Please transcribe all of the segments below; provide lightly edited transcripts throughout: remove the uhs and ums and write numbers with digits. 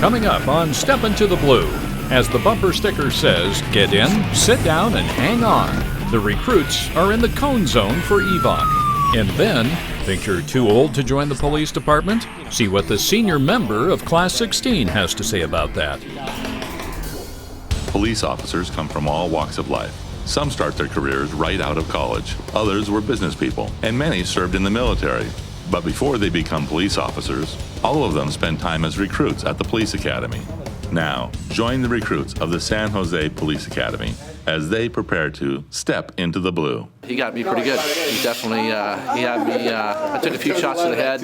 Coming up on Step Into the Blue, as the bumper sticker says, get in, sit down, and hang on. The recruits are in the cone zone for EVOC. And then, think you're too old to join the police department? See what the senior member of Class 16 has to say about that. Police officers come from all walks of life. Some start their careers right out of college. Others were business people, and many served in the military. But before they become police officers, all of them spend time as recruits at the police academy. Now, join the recruits of the San Jose Police Academy as they prepare to step into the blue. He got me pretty good. He definitely, he had me, I took a few shots to the head,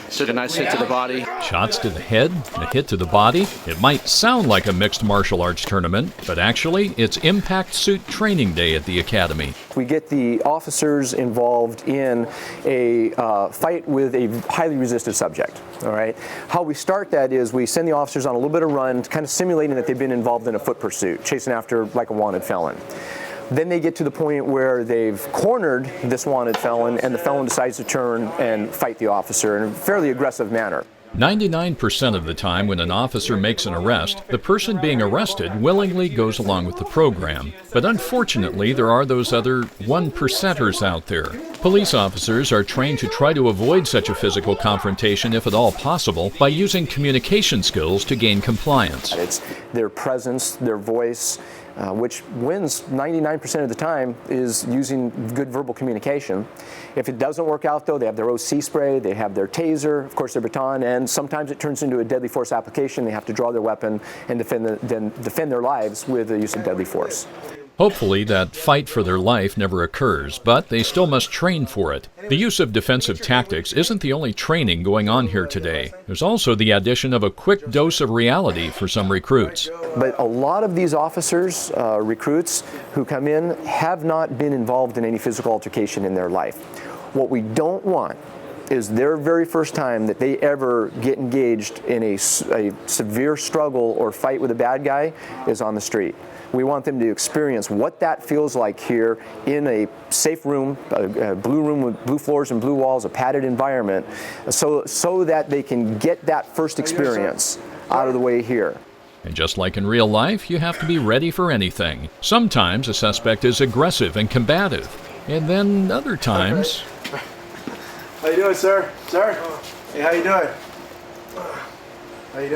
took a nice hit to the body. Shots to the head, a hit to the body. It might sound like a mixed martial arts tournament, but actually it's impact suit training day at the academy. We get the officers involved in a fight with a highly resistant subject, all right? How we start that is we send the officers on a little bit of run, kind of simulating that they've been involved in a foot pursuit, chasing after like a wanted felon. Then they get to the point where they've cornered this wanted felon, and the felon decides to turn and fight the officer in a fairly aggressive manner. 99% of the time when an officer makes an arrest, the person being arrested willingly goes along with the program. But unfortunately, there are those other 1%ers out there. Police officers are trained to try to avoid such a physical confrontation, if at all possible, by using communication skills to gain compliance. It's their presence, their voice, which wins 99% of the time, is using good verbal communication. If it doesn't work out, though, they have their OC spray, they have their taser, of course their baton, and sometimes it turns into a deadly force application. They have to draw their weapon and defend their lives with the use of deadly force. Hopefully that fight for their life never occurs, but they still must train for it. The use of defensive tactics isn't the only training going on here today. There's also the addition of a quick dose of reality for some recruits. But a lot of these officers, recruits who come in, have not been involved in any physical altercation in their life. What we don't want is their very first time that they ever get engaged in a severe struggle or fight with a bad guy is on the street. We want them to experience what that feels like here in a safe room, a blue room with blue floors and blue walls, a padded environment, so that they can get that first experience out of the way here. And just like in real life, you have to be ready for anything. Sometimes a suspect is aggressive and combative, and then other times... How you doing, sir? Sir? Hey, how you doing?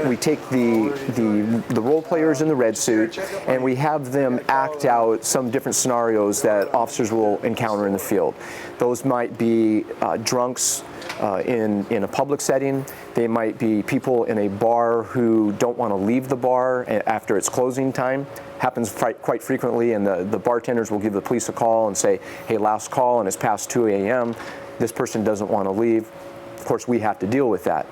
We take the role players in the red suit and we have them act out some different scenarios that officers will encounter in the field. Those might be drunks in a public setting. They might be people in a bar who don't want to leave the bar after it's closing time. Happens quite frequently, and the bartenders will give the police a call and say, hey, last call and it's past 2 a.m. This person doesn't want to leave. Of course, we have to deal with that.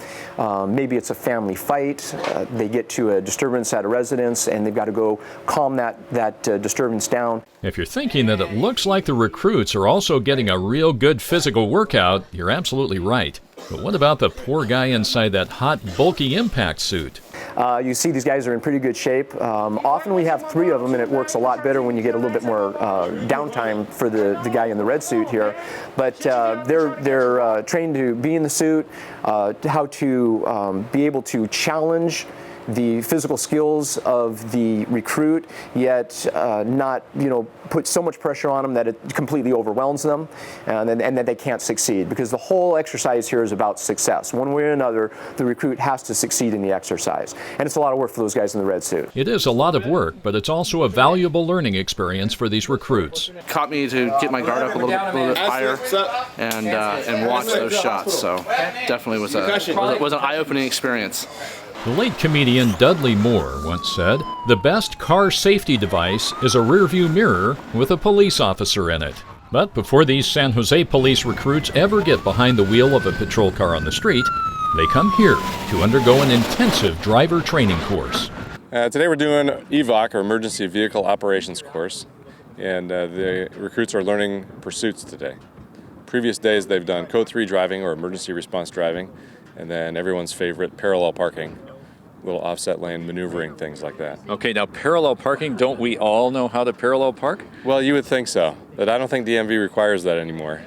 Maybe it's a family fight. They get to a disturbance at a residence and they've got to go calm that disturbance down. If you're thinking that it looks like the recruits are also getting a real good physical workout, you're absolutely right. But what about the poor guy inside that hot, bulky impact suit? You see these guys are in pretty good shape. Often we have 3 of them, and it works a lot better when you get a little bit more downtime for the guy in the red suit here. But they're trained to be in the suit, how to be able to challenge the physical skills of the recruit, yet not, put so much pressure on them that it completely overwhelms them, and that they can't succeed. Because the whole exercise here is about success. One way or another, the recruit has to succeed in the exercise. And it's a lot of work for those guys in the red suit. It is a lot of work, but it's also a valuable learning experience for these recruits. Caught me to get my guard up a little bit higher and watch those shots. So definitely was an eye-opening experience. The late comedian Dudley Moore once said, "The best car safety device is a rearview mirror with a police officer in it." But before these San Jose police recruits ever get behind the wheel of a patrol car on the street, they come here to undergo an intensive driver training course. Today we're doing EVOC, or Emergency Vehicle Operations course, and the recruits are learning pursuits today. Previous days they've done Code 3 driving, or emergency response driving, and then everyone's favorite, parallel parking. Little offset lane maneuvering, things like that. Okay, now parallel parking, don't we all know how to parallel park? Well, you would think so, but I don't think DMV requires that anymore.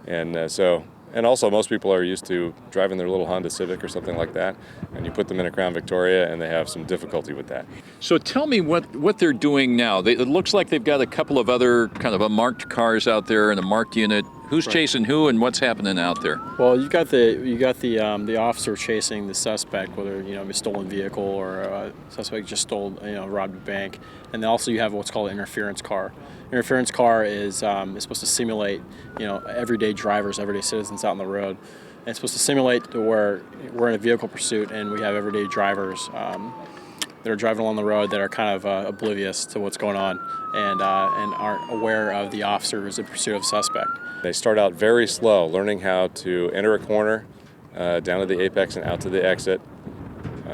And so And also, most people are used to driving their little Honda Civic or something like that, and you put them in a Crown Victoria, and they have some difficulty with that. So tell me what they're doing now. It looks like they've got a couple of other kind of marked cars out there and a marked unit. Who's chasing who, and what's happening out there? Well, you got the officer chasing the suspect, whether a stolen vehicle or a suspect just stole robbed a bank, and then also you have what's called an interference car. Interference car is supposed to simulate everyday drivers, everyday citizens out on the road. And it's supposed to simulate to where we're in a vehicle pursuit and we have everyday drivers that are driving along the road that are kind of oblivious to what's going on and aren't aware of the officer who's in pursuit of a suspect. They start out very slow, learning how to enter a corner, down to the apex and out to the exit,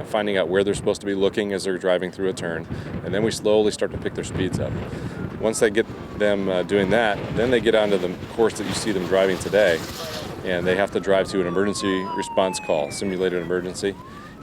finding out where they're supposed to be looking as they're driving through a turn, and then we slowly start to pick their speeds up. Once they get them doing that, then they get onto the course that you see them driving today, and they have to drive to an emergency response call, simulated emergency,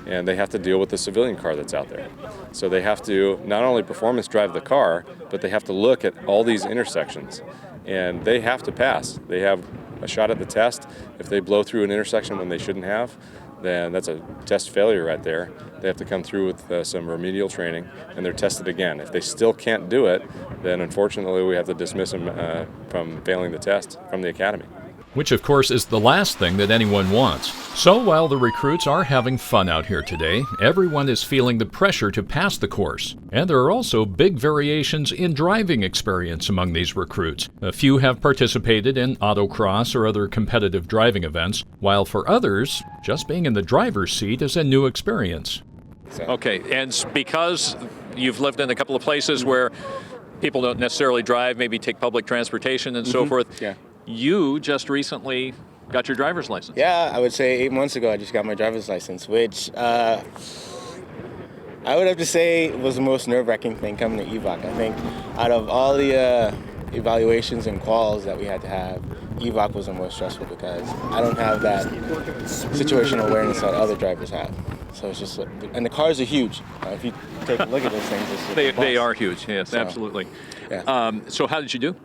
and they have to deal with the civilian car that's out there. So they have to not only performance drive the car, but they have to look at all these intersections, and they have to pass. They have a shot at the test. If they blow through an intersection when they shouldn't have, then that's a test failure right there. They have to come through with some remedial training, and they're tested again. If they still can't do it, then unfortunately we have to dismiss them from failing the test from the academy. Which, of course, is the last thing that anyone wants. So while the recruits are having fun out here today, everyone is feeling the pressure to pass the course. And there are also big variations in driving experience among these recruits. A few have participated in autocross or other competitive driving events, while for others, just being in the driver's seat is a new experience. Okay, and because you've lived in a couple of places where people don't necessarily drive, maybe take public transportation and so forth, you just recently got your driver's license. Yeah, I would say 8 months ago I just got my driver's license, which I would have to say was the most nerve-wracking thing coming to EVOC. I think out of all the evaluations and quals that we had to have, EVOC was the most stressful because I don't have that situational awareness that other drivers have. So it's just, and the cars are huge. If you take a look at those things, they are huge, yes, so, absolutely. Yeah. So how did you do?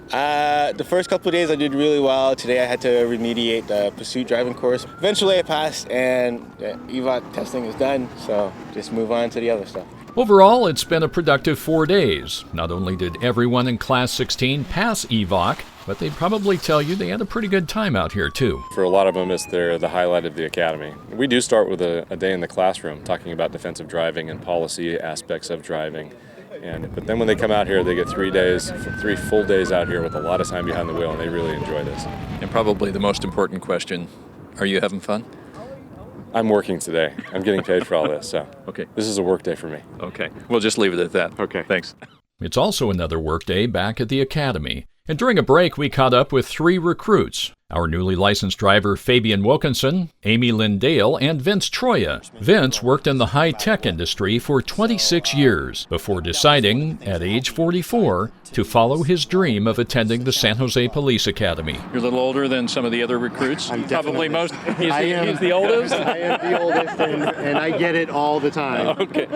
The first couple of days I did really well. Today I had to remediate the pursuit driving course. Eventually I passed and EVOC testing is done, so just move on to the other stuff. Overall, it's been a productive 4 days. Not only did everyone in Class 16 pass EVOC, but they'd probably tell you they had a pretty good time out here too. For a lot of them, it's the highlight of the academy. We do start with a day in the classroom, talking about defensive driving and policy aspects of driving. But then when they come out here, they get 3 full days out here with a lot of time behind the wheel, and they really enjoy this. And probably the most important question, are you having fun? I'm working today. I'm getting paid for all this, so okay. This is a work day for me. Okay, we'll just leave it at that. Okay. Thanks. It's also another work day back at the academy. And during a break, we caught up with 3 recruits. Our newly licensed driver, Fabian Wilkinson, Amy Lindale, and Vince Troya. Vince worked in the high-tech industry for 26 years before deciding, at age 44, to follow his dream of attending the San Jose Police Academy. You're a little older than some of the other recruits. I'm probably most. He's the oldest? I am the oldest, and I get it all the time. Okay.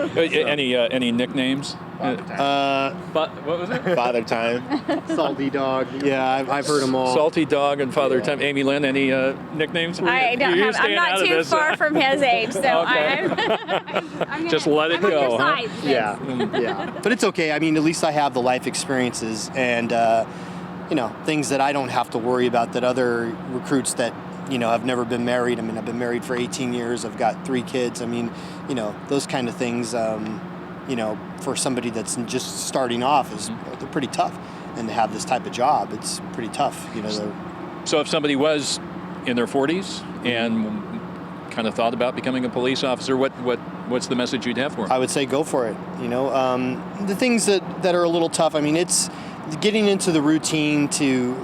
Any nicknames? What was it? Father Time. Salty Dog. Yeah, I've heard them all. Salty Dog and Father Time. Amy Lynn, any nicknames? I don't have. I'm not too far from his age, so okay. I'm just let it go. Huh? Yeah. But it's okay. I mean, at least I have the life experiences and things that I don't have to worry about that other recruits that have never been married. I mean, I've been married for 18 years. I've got 3 kids. I mean, those kind of things. For somebody that's just starting off they're pretty tough, and to have this type of job, it's pretty tough. So if somebody was in their 40s and kind of thought about becoming a police officer, what's the message you'd have for them? I would say go for it. The things that are a little tough. I mean, it's getting into the routine to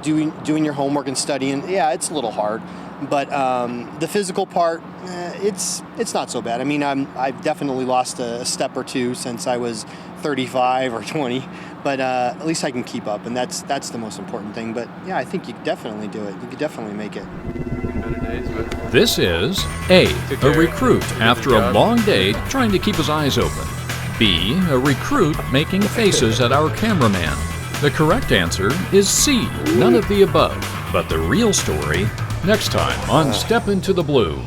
doing your homework and studying. Yeah, it's a little hard, but the physical part, it's not so bad. I mean, I've definitely lost a step or 2 since I was 35 or 20. But at least I can keep up, and that's the most important thing. But yeah, I think you could definitely do it. You could definitely make it. This is A, a recruit after a long day trying to keep his eyes open. B, a recruit making faces at our cameraman. The correct answer is C, none of the above. But the real story, next time on Step Into the Blue.